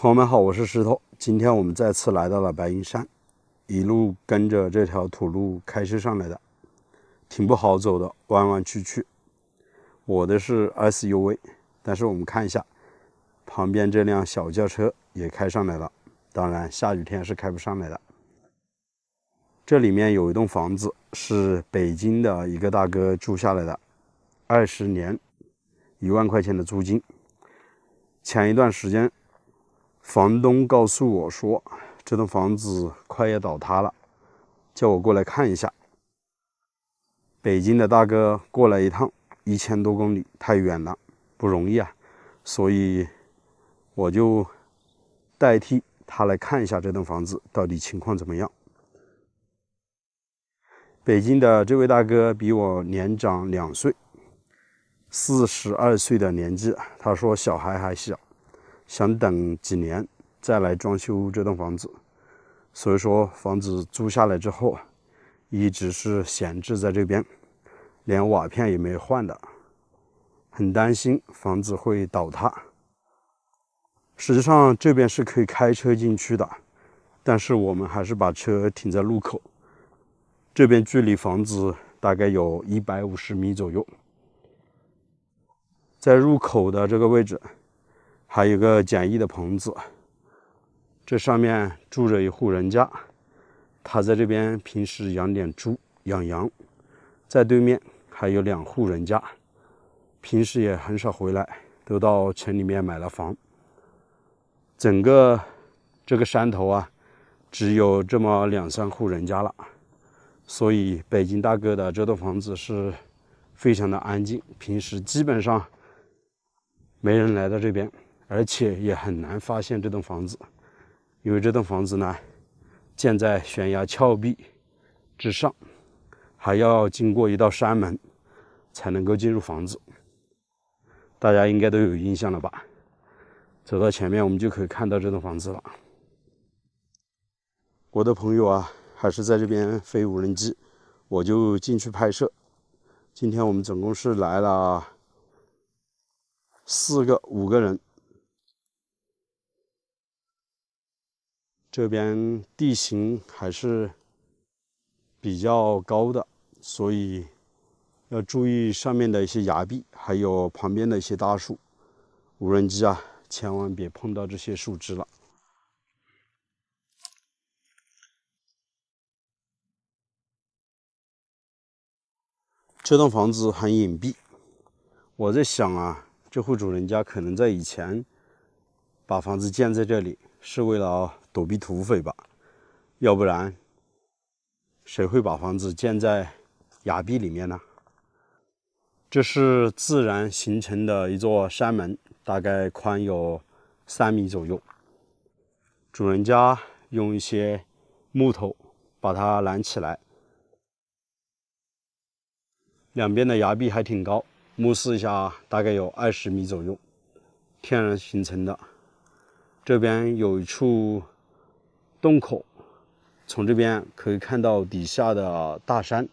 朋友们好，我是石头。今天我们再次来到了白云山，一路跟着这条土路开车上来的，挺不好走的，弯弯曲曲。我的是 SUV， 但是我们看一下，旁边这辆小轿车也开上来了，当然下雨天是开不上来的。这里面有一栋房子是北京的一个大哥住下来的，20年，1万块钱的租金。前一段时间房东告诉我说，这栋房子快要倒塌了，叫我过来看一下。北京的大哥过来一趟1000多公里，太远了，不容易啊，所以我就代替他来看一下这栋房子到底情况怎么样。北京的这位大哥比我年长2岁，42岁的年纪，他说小孩还小，想等几年再来装修这栋房子，所以说房子租下来之后一直是闲置在这边，连瓦片也没换的，很担心房子会倒塌。实际上这边是可以开车进去的，但是我们还是把车停在路口，这边距离房子大概有150米左右。在入口的这个位置还有个简易的棚子，这上面住着一户人家，他在这边平时养点猪养羊。在对面还有2户人家，平时也很少回来，都到城里面买了房。整个这个山头啊，只有这么2、3户人家了，所以北京大哥的这栋房子是非常的安静，平时基本上没人来到这边，而且也很难发现这栋房子，因为这栋房子呢建在悬崖峭壁之上，还要经过一道山门才能够进入房子，大家应该都有印象了吧？走到前面我们就可以看到这栋房子了。我的朋友啊还是在这边飞无人机，我就进去拍摄。今天我们总共是来了5个人。这边地形还是比较高的，所以要注意上面的一些崖壁，还有旁边的一些大树。无人机啊，千万别碰到这些树枝了。这栋房子很隐蔽，我在想啊，这户主人家可能在以前把房子建在这里，是为了躲避土匪吧？要不然谁会把房子建在崖壁里面呢？这是自然形成的一座山门，大概宽有3米左右。主人家用一些木头把它拦起来，两边的崖壁还挺高，目视一下大概有20米左右，天然形成的。这边有一处洞口，从这边可以看到底下的大山。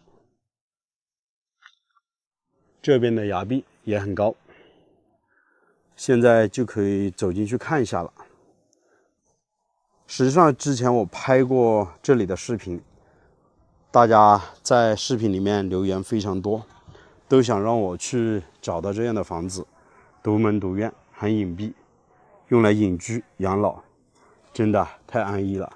这边的崖壁也很高，现在就可以走进去看一下了。实际上之前我拍过这里的视频，大家在视频里面留言非常多，都想让我去找到这样的房子，独门独院，很隐蔽，用来隐居养老，真的太安逸了。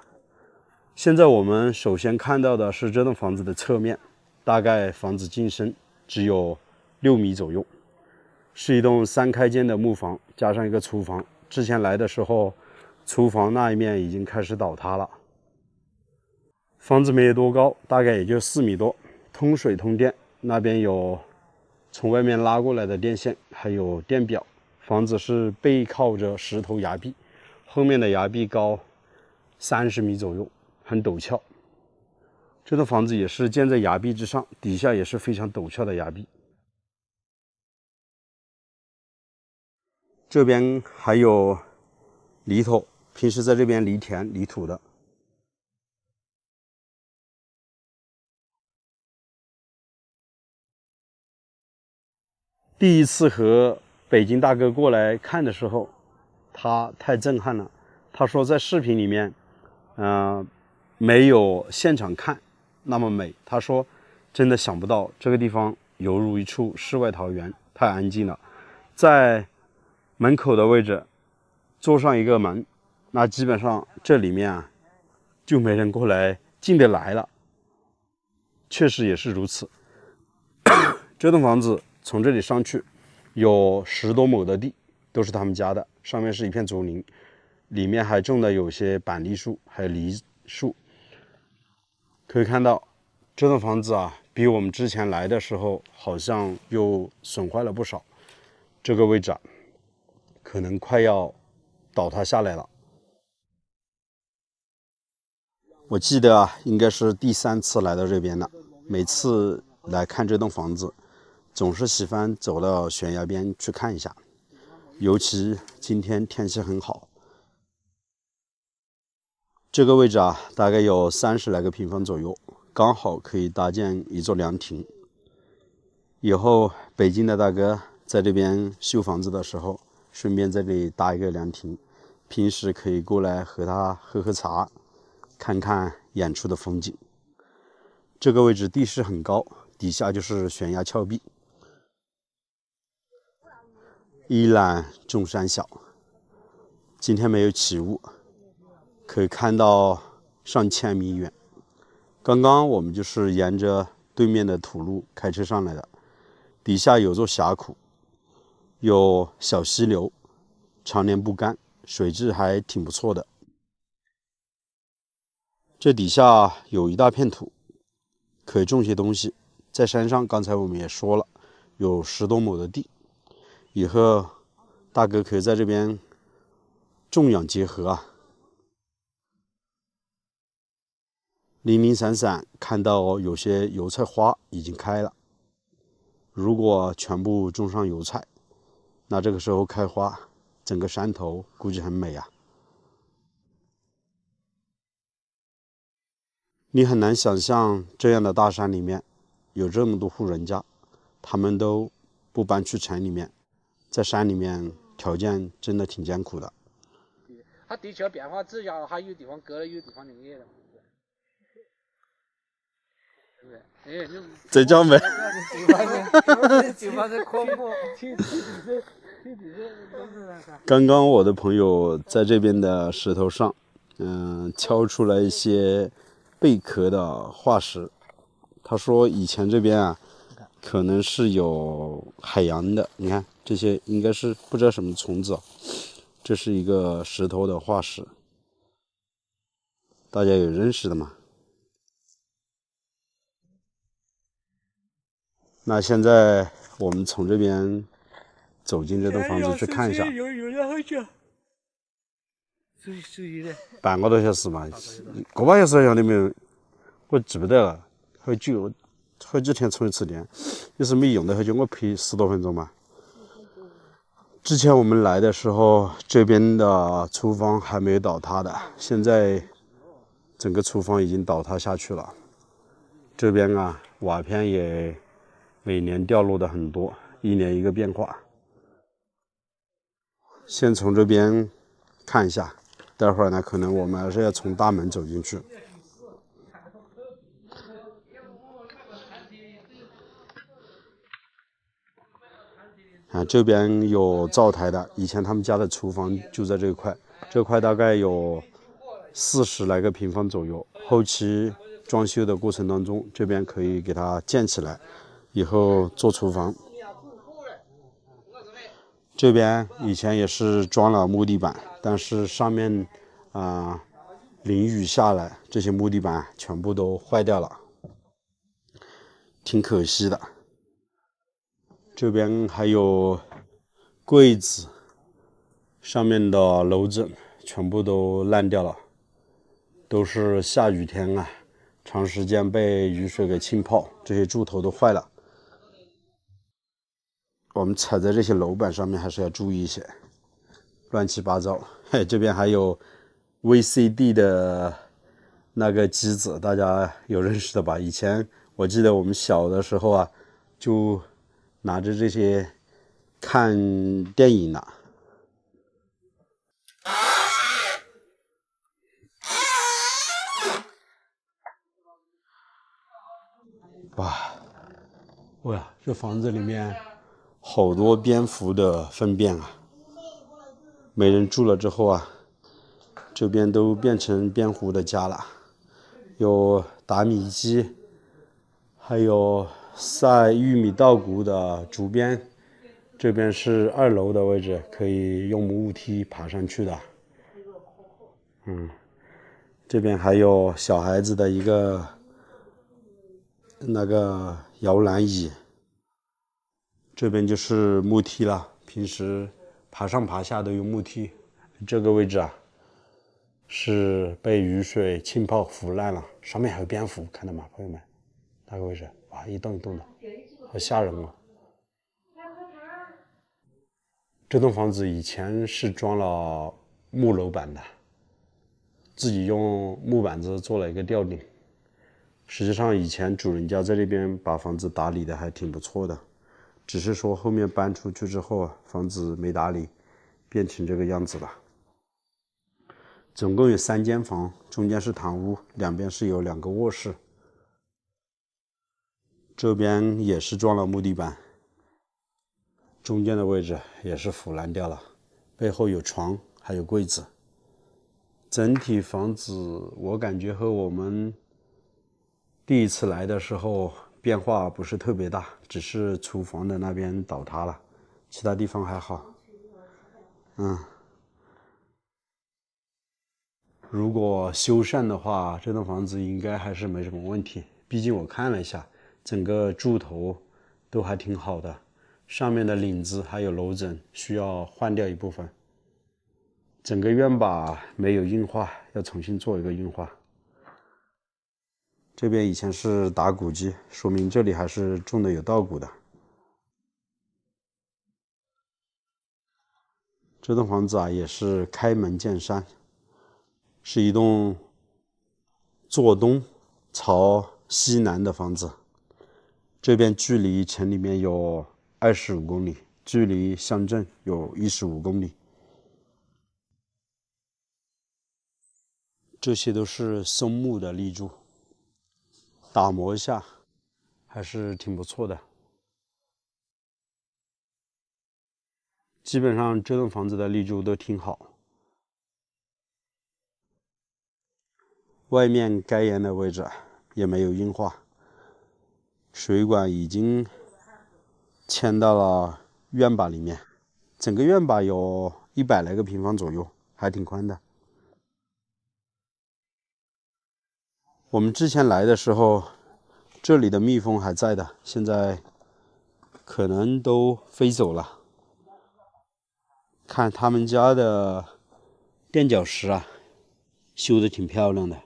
现在我们首先看到的是这栋房子的侧面，大概房子进深只有6米左右，是一栋3开间的木房，加上一个厨房。之前来的时候，厨房那一面已经开始倒塌了。房子没有多高，大概也就4米多，通水通电，那边有从外面拉过来的电线，还有电表。房子是背靠着石头崖壁，后面的崖壁高30米左右，很陡峭。这栋房子也是建在崖壁之上，底下也是非常陡峭的崖壁。这边还有犁头，平时在这边犁田犁土的。第1次和北京大哥过来看的时候，他太震撼了，他说在视频里面，没有现场看那么美。他说真的想不到这个地方犹如一处世外桃源，太安静了。在门口的位置做上一个门，那基本上这里面啊就没人过来进得来了。确实也是如此。这栋房子从这里上去有10多亩的地，都是他们家的，上面是一片竹林，里面还种的有些板栗树还有梨树。可以看到这栋房子啊比我们之前来的时候好像又损坏了不少，这个位置啊可能快要倒塌下来了。我记得啊应该是第3次来到这边了，每次来看这栋房子总是喜欢走到悬崖边去看一下，尤其今天天气很好。这个位置啊大概有30来个平方左右，刚好可以搭建一座凉亭。以后北京的大哥在这边修房子的时候，顺便在这里搭一个凉亭，平时可以过来和他喝喝茶，看看远处的风景。这个位置地势很高，底下就是悬崖峭壁，一览众山小。今天没有起雾，可以看到上千米远。刚刚我们就是沿着对面的土路开车上来的，底下有座峡谷，有小溪流，常年不干，水质还挺不错的。这底下有一大片土，可以种些东西。在山上，刚才我们也说了，有10多亩的地，以后大哥可以在这边种养结合啊。零零散散看到有些油菜花已经开了，如果全部种上油菜，那这个时候开花，整个山头估计很美啊。你很难想象这样的大山里面有这么多户人家，他们都不搬去城里面，在山里面条件真的挺艰苦的。它地壳变化之下，还有地方割了，有地方林业的，对不对？哎，浙江没。地方是科目，刚刚我的朋友在这边的石头上，敲出了一些贝壳的化石。他说以前这边啊，可能是有海洋的。你看这些应该是不知道什么虫子，这是一个石头的化石，大家有认识的吗？那现在我们从这边走进这栋房子去看一下。半个多小时嘛，个把小时好像都没有，我记不得了。好几天充一次电，也是没用的，好久我陪10多分钟嘛。之前我们来的时候，这边的厨房还没有倒塌的，现在整个厨房已经倒塌下去了。这边啊，瓦片也每年掉落的很多，一年一个变化。先从这边看一下，待会儿呢，可能我们还是要从大门走进去。这边有灶台的，以前他们家的厨房就在这块，这块大概有40来个平方左右。后期装修的过程当中，这边可以给它建起来，以后做厨房。这边以前也是装了木地板，但是上面淋雨下来，这些木地板全部都坏掉了，挺可惜的。这边还有柜子，上面的楼枕全部都烂掉了，都是下雨天啊，长时间被雨水给浸泡，这些柱头都坏了。我们踩在这些楼板上面还是要注意一些，乱七八糟。这边还有 VCD 的那个机子，大家有认识的吧？以前我记得我们小的时候啊，就拿着这些看电影呢。哇，这房子里面好多蝙蝠的粪便啊！没人住了之后啊，这边都变成蝙蝠的家了。有打米机，还有晒玉米稻谷的竹编。这边是2楼的位置，可以用木梯爬上去的。这边还有小孩子的一个那个摇篮椅。这边就是木梯了，平时爬上爬下都用木梯。这个位置啊，是被雨水浸泡腐烂了，上面还有蝙蝠，看到吗，朋友们？那个位置，哇，一动一动的，好吓人哦。这栋房子以前是装了木楼板的，自己用木板子做了一个吊顶。实际上以前主人家在这边把房子打理的还挺不错的，只是说后面搬出去之后啊，房子没打理，变成这个样子了。总共有3间房，中间是堂屋，两边是有2个卧室。这边也是装了木地板，中间的位置也是腐烂掉了，背后有床，还有柜子。整体房子我感觉和我们第一次来的时候变化不是特别大，只是厨房的那边倒塌了，其他地方还好。如果修缮的话，这栋房子应该还是没什么问题。毕竟我看了一下，整个柱头都还挺好的，上面的领子还有楼枕需要换掉一部分。整个院把没有硬化，要重新做一个硬化。这边以前是打谷机，说明这里还是种的有稻谷的。这栋房子啊，也是开门见山，是一栋坐东朝西南的房子。这边距离城里面有25公里，距离乡镇有15公里。这些都是松木的立柱，打磨一下还是挺不错的。基本上这栋房子的立柱都挺好。外面该沿的位置也没有硬化，水管已经迁到了院坝里面，整个院坝有100来个平方左右，还挺宽的。我们之前来的时候，这里的蜜蜂还在的，现在可能都飞走了。看他们家的垫脚石啊，修的挺漂亮的，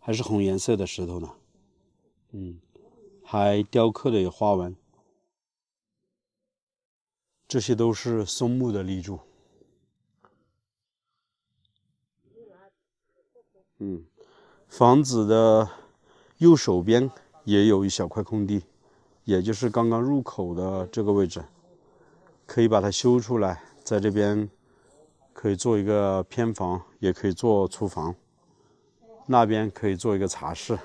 还是红颜色的石头呢。还雕刻的有花纹。这些都是松木的立柱。房子的右手边也有一小块空地，也就是刚刚入口的这个位置，可以把它修出来，在这边可以做一个偏房，也可以做厨房，那边可以做一个茶室。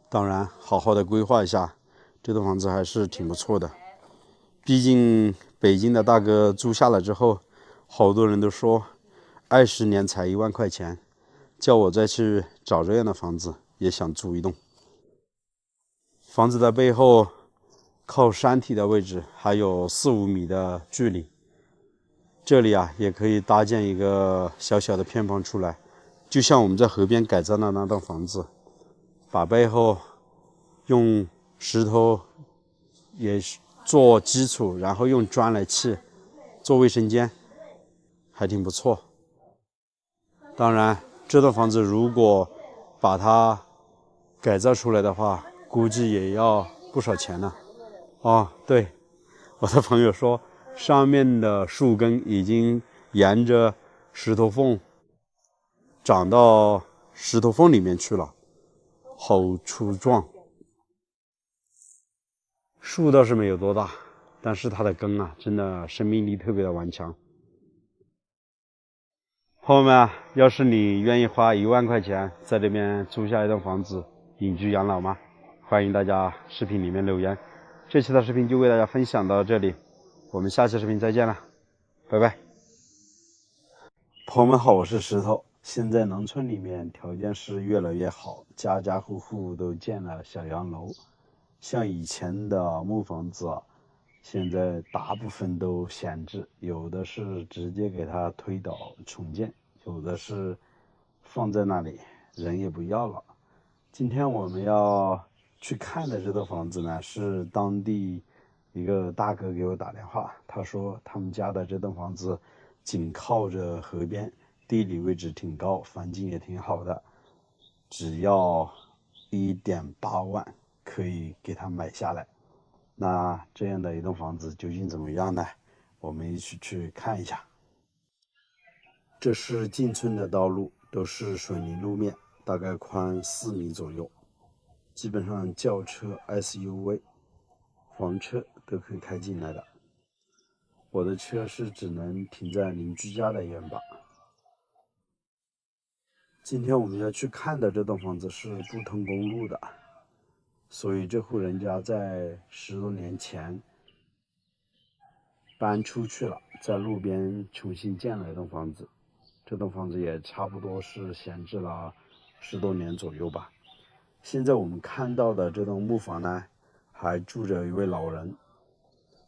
当然，好好的规划一下，这栋房子还是挺不错的。毕竟北京的大哥租下了之后，好多人都说20年才1万块钱，叫我再去找这样的房子，也想租一栋。房子的背后靠山体的位置还有4-5米的距离，这里啊也可以搭建一个小小的偏房出来，就像我们在河边改造的那栋房子，把背后用石头也做基础，然后用砖来砌，做卫生间，还挺不错。当然，这栋房子如果把它改造出来的话，估计也要不少钱呢。对，我的朋友说，上面的树根已经沿着石头缝长到石头缝里面去了，好粗壮。树倒是没有多大，但是它的根啊，真的生命力特别的顽强。朋友们啊，要是你愿意花1万块钱在这边租下一栋房子，隐居养老吗？欢迎大家视频里面留言。这期的视频就为大家分享到这里，我们下期视频再见了，拜拜。朋友们好，我是石头。现在农村里面条件是越来越好，家家户户都建了小洋楼。像以前的木房子现在大部分都闲置，有的是直接给它推倒重建，有的是放在那里人也不要了。今天我们要去看的这套房子呢，是当地一个大哥给我打电话，他说他们家的这栋房子紧靠着河边，地理位置挺高，环境也挺好的，只要1.8万可以给他买下来。那这样的一栋房子究竟怎么样呢？我们一起去看一下。这是进村的道路，都是水泥路面，大概宽4米左右，基本上轿车、SUV、房车都可以开进来的。我的车是只能停在邻居家的院坝。今天我们要去看的这栋房子是不通公路的，所以这户人家在10多年前搬出去了，在路边重新建了一栋房子。这栋房子也差不多是闲置了10多年左右吧。现在我们看到的这栋木房呢，还住着一位老人。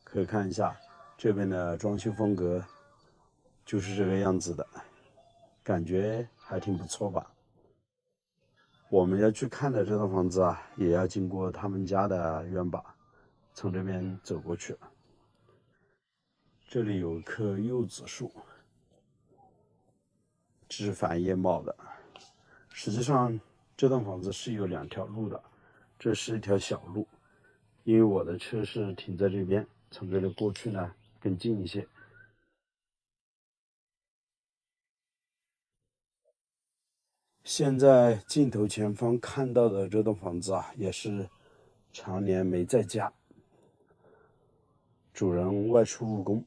可以看一下这边的装修风格，就是这个样子的，感觉还挺不错吧。我们要去看的这栋房子啊，也要经过他们家的院坝，从这边走过去。这里有一棵柚子树，枝繁叶茂的。实际上这栋房子是有2条路的，这是一条小路，因为我的车是停在这边，从这里过去呢更近一些。现在镜头前方看到的这栋房子啊，也是常年没在家，主人外出务工。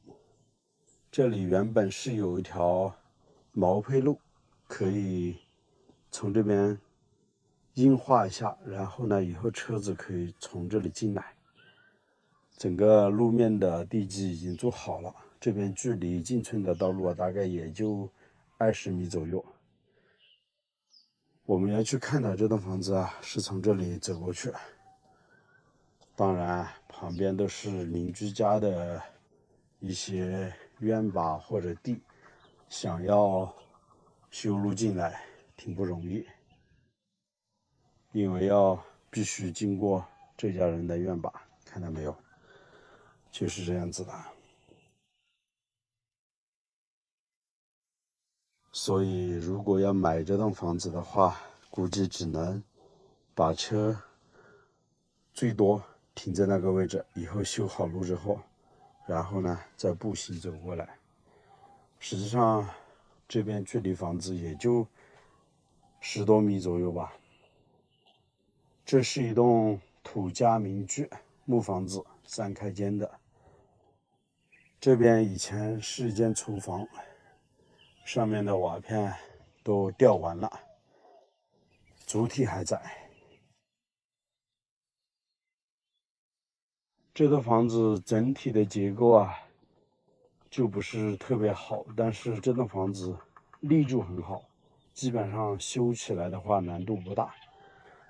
这里原本是有一条毛坯路，可以从这边硬化一下，然后呢，以后车子可以从这里进来。整个路面的地基已经做好了，这边距离进村的道路啊，大概也就20米左右。我们要去看的这栋房子啊，是从这里走过去。当然，旁边都是邻居家的一些院坝或者地，想要修路进来挺不容易，因为必须经过这家人的院坝，看到没有？就是这样子的。所以，如果要买这栋房子的话，估计只能把车最多停在那个位置，以后修好路之后，然后呢再步行走过来。实际上，这边距离房子也就10多米左右吧。这是一栋土家民居木房子，3开间的。这边以前是一间厨房，上面的瓦片都掉完了，主体还在。这套房子整体的结构啊，就不是特别好，但是这栋房子立柱很好，基本上修起来的话难度不大，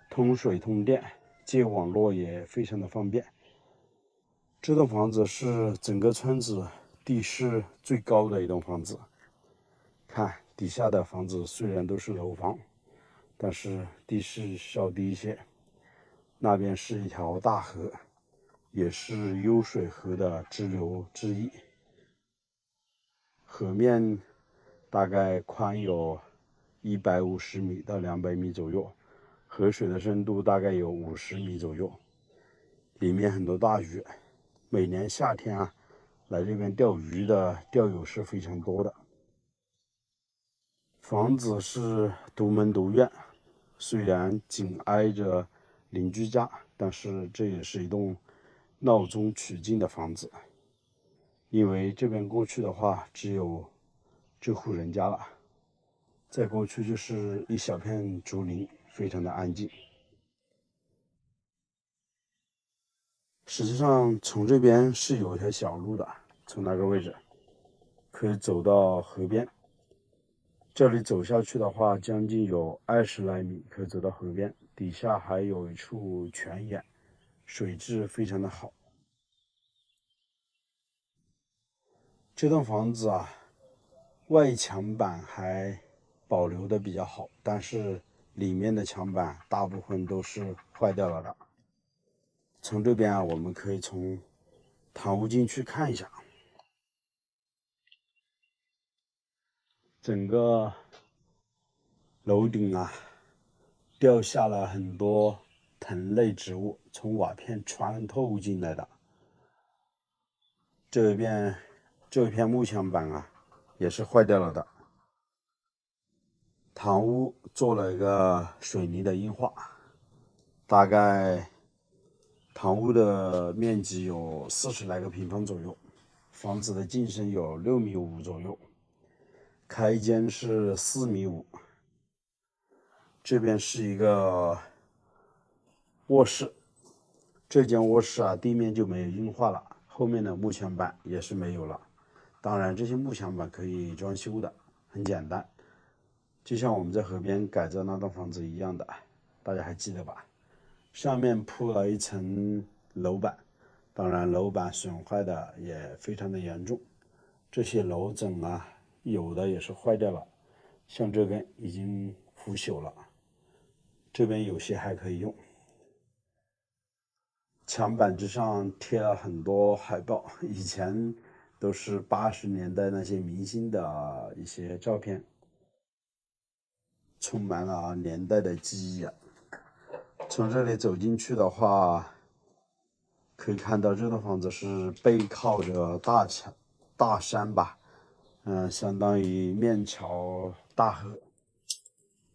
通水通电，接网络也非常的方便。这栋房子是整个村子地势最高的一栋房子。看底下的房子虽然都是楼房，但是地势稍低一些。那边是一条大河，也是幽水河的支流之一。河面大概宽有150米到200米左右，河水的深度大概有50米左右，里面很多大鱼。每年夏天啊，来这边钓鱼的钓友是非常多的。房子是独门独院，虽然紧挨着邻居家，但是这也是一栋闹中取静的房子。因为这边过去的话，只有这户人家了，再过去就是一小片竹林，非常的安静。实际上从这边是有一条小路的，从那个位置可以走到河边。这里走下去的话，将近有20来米，可以走到河边。底下还有一处泉眼，水质非常的好。这栋房子啊，外墙板还保留的比较好，但是里面的墙板大部分都是坏掉了的。从这边啊，我们可以从堂屋进去看一下，整个楼顶啊掉下了很多藤类植物，从瓦片穿透进来的。这一片木墙板啊，也是坏掉了的。堂屋做了一个水泥的硬化，大概堂屋的面积有40来个平方左右，房子的进深有6.5米左右，开间是4.5米。这边是一个卧室，这间卧室啊，地面就没有硬化了，后面的木墙板也是没有了。当然，这些木墙板可以装修的，很简单，就像我们在河边改造那栋房子一样的，大家还记得吧？上面铺了一层楼板，当然楼板损坏的也非常的严重，这些楼枕啊，有的也是坏掉了，像这边已经腐朽了，这边有些还可以用。墙板之上贴了很多海报，以前都是80年代那些明星的一些照片，充满了年代的记忆啊。从这里走进去的话，可以看到这栋房子是背靠着大山吧，相当于面朝大河。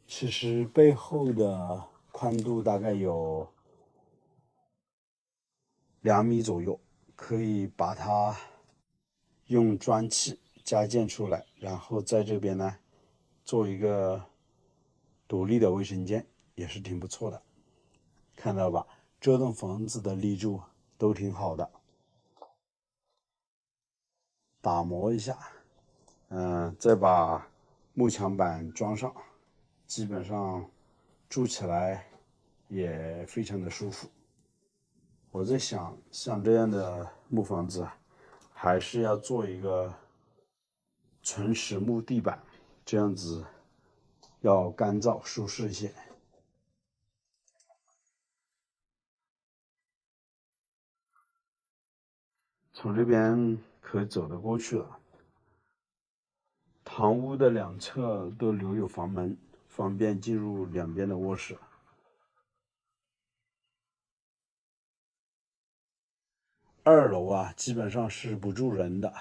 其实背后的宽度大概有2米左右，可以把它用砖砌加建出来，然后在这边呢做一个独立的卫生间，也是挺不错的。看到吧，这栋房子的立柱都挺好的，打磨一下，再把木墙板装上，基本上住起来也非常的舒服。我在想，像这样的木房子，还是要做一个纯实木地板，这样子要干燥舒适一些。从这边可以走得过去了。堂屋的两侧都留有房门，方便进入两边的卧室。2楼啊，基本上是不住人的，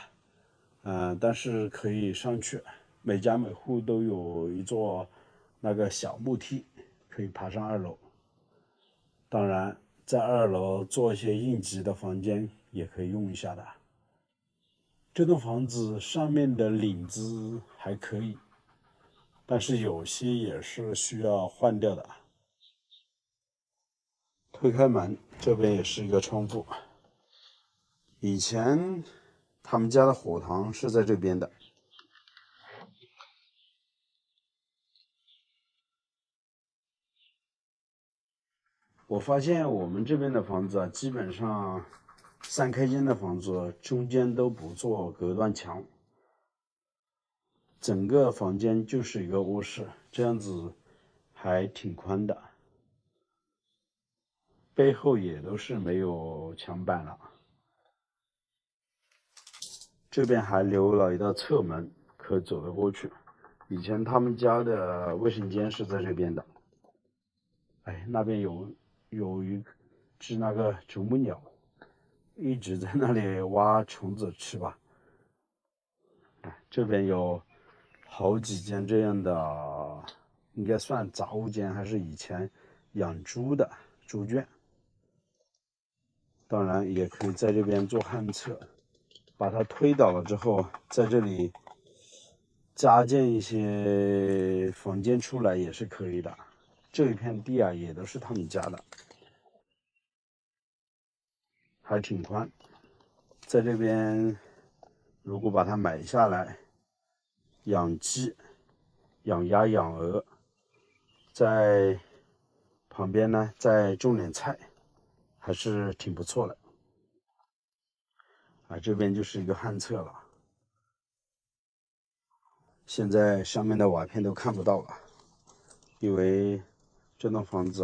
但是可以上去。每家每户都有一座那个小木梯，可以爬上2楼。当然，在2楼做一些应急的房间也可以用一下的。这栋房子上面的领子还可以，但是有些也是需要换掉的。推开门，这边也是一个窗户。以前他们家的火塘是在这边的。我发现我们这边的房子啊，基本上3开间的房子中间都不做隔断墙，整个房间就是一个卧室，这样子还挺宽的。背后也都是没有墙板了。这边还留了一道侧门，可走得过去。以前他们家的卫生间是在这边的。哎，那边有一只那个啄木鸟，一直在那里挖虫子吃吧。这边有好几间这样的，应该算杂物间，还是以前养猪的猪圈。当然也可以在这边做旱厕，把它推倒了之后，在这里加建一些房间出来也是可以的。这一片地啊，也都是他们家的。还挺宽。在这边，如果把它买下来，养鸡、养鸭、养鹅，在旁边呢再种点菜，还是挺不错的。这边就是一个旱厕了，现在上面的瓦片都看不到了，因为这栋房子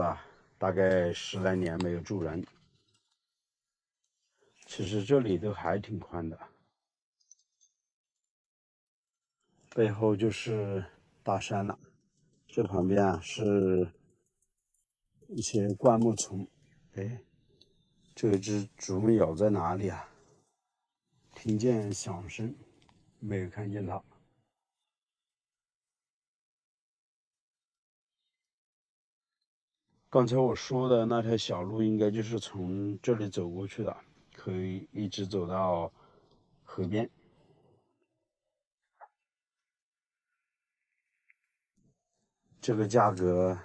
大概10来年没有住人。其实这里都还挺宽的，背后就是大山了。这旁边是一些灌木丛。这只啄木鸟在哪里啊？听见响声，没有看见它。刚才我说的那条小路，应该就是从这里走过去的，可以一直走到河边。这个价格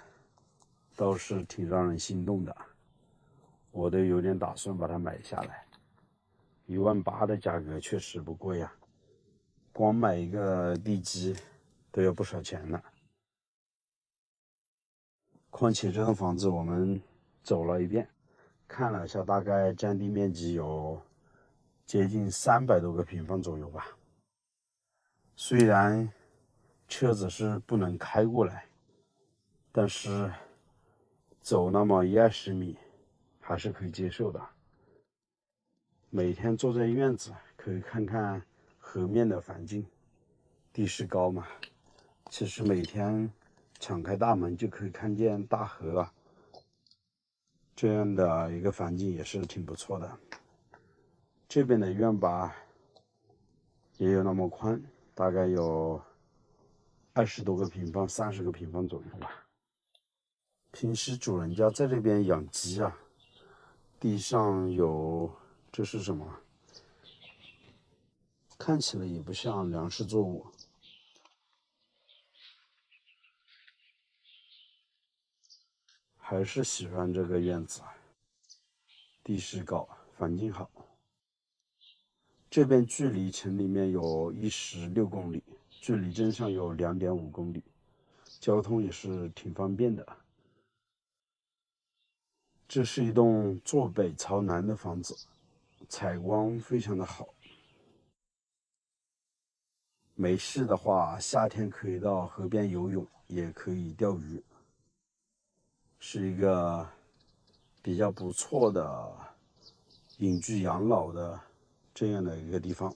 倒是挺让人心动的，我都有点打算把它买下来。18000的价格确实不贵呀，光买一个地基都要不少钱呢。况且这栋房子我们走了一遍，看了一下，大概占地面积有接近300多个平方左右吧。虽然车子是不能开过来，但是走那么10-20米还是可以接受的。每天坐在院子，可以看看河面的环境，地势高嘛，其实每天敞开大门就可以看见大河了，这样的一个环境也是挺不错的。这边的院吧也有那么宽，大概有20多个平方、30个平方左右吧。平时主人家在这边养鸡地上有，这是什么？看起来也不像粮食作物。还是喜欢这个院子，地势高，环境好。这边距离城里面有16公里，距离镇上有2.5公里，交通也是挺方便的。这是一栋坐北朝南的房子，采光非常的好。没事的话，夏天可以到河边游泳，也可以钓鱼，是一个比较不错的隐居养老的这样的一个地方。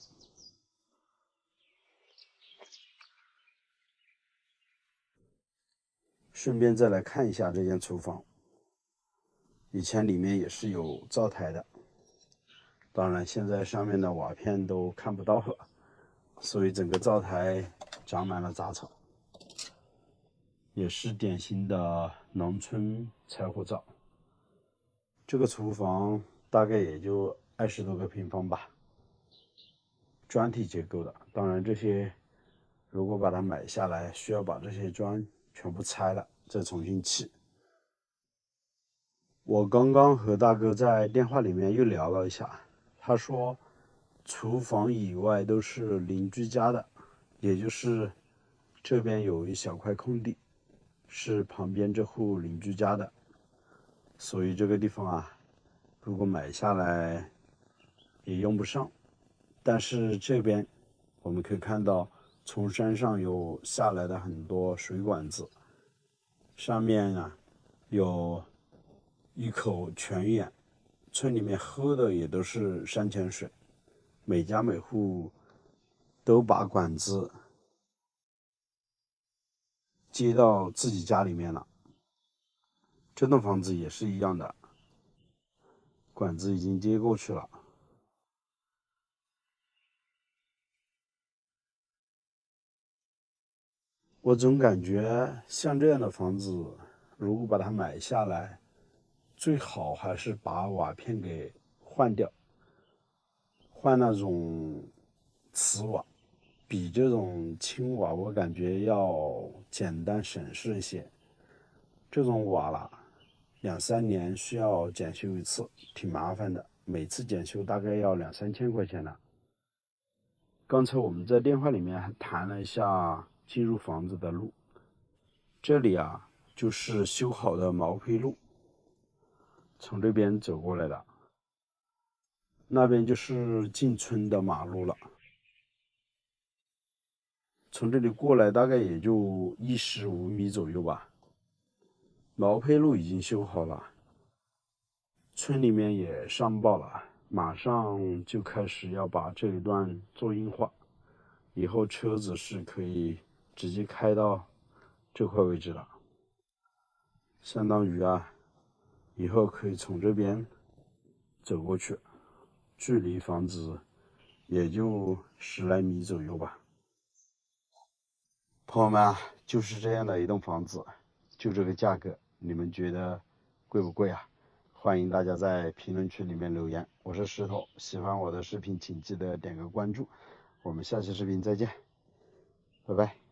顺便再来看一下这间厨房，以前里面也是有灶台的，当然现在上面的瓦片都看不到了，所以整个灶台长满了杂草，也是典型的农村柴火灶。这个厨房大概也就20多个平方吧，砖体结构的。当然这些如果把它买下来，需要把这些砖全部拆了，再重新砌。我刚刚和大哥在电话里面又聊了一下，他说厨房以外都是邻居家的，也就是这边有一小块空地是旁边这户邻居家的，所以这个地方如果买下来也用不上。但是这边我们可以看到从山上有下来的很多水管子，上面有一口泉眼，村里面喝的也都是山泉水，每家每户都把管子接到自己家里面了。这栋房子也是一样的，管子已经接过去了。我总感觉像这样的房子，如果把它买下来，最好还是把瓦片给换掉，换那种瓷瓦，比这种青瓦我感觉要简单省事一些。这种瓦2-3年需要检修一次，挺麻烦的。每次检修大概要2、3千块钱呢。刚才我们在电话里面还谈了一下进入房子的路，这里啊就是修好的毛坯路，从这边走过来的，那边就是进村的马路了。从这里过来大概也就15米左右吧。毛坯路已经修好了，村里面也上报了，马上就开始要把这一段做硬化，以后车子是可以直接开到这块位置了，相当于啊，以后可以从这边走过去，距离房子也就10来米左右吧。朋友们啊，就是这样的一栋房子，就这个价格，你们觉得贵不贵啊？欢迎大家在评论区里面留言。我是石头，喜欢我的视频请记得点个关注，我们下期视频再见，拜拜。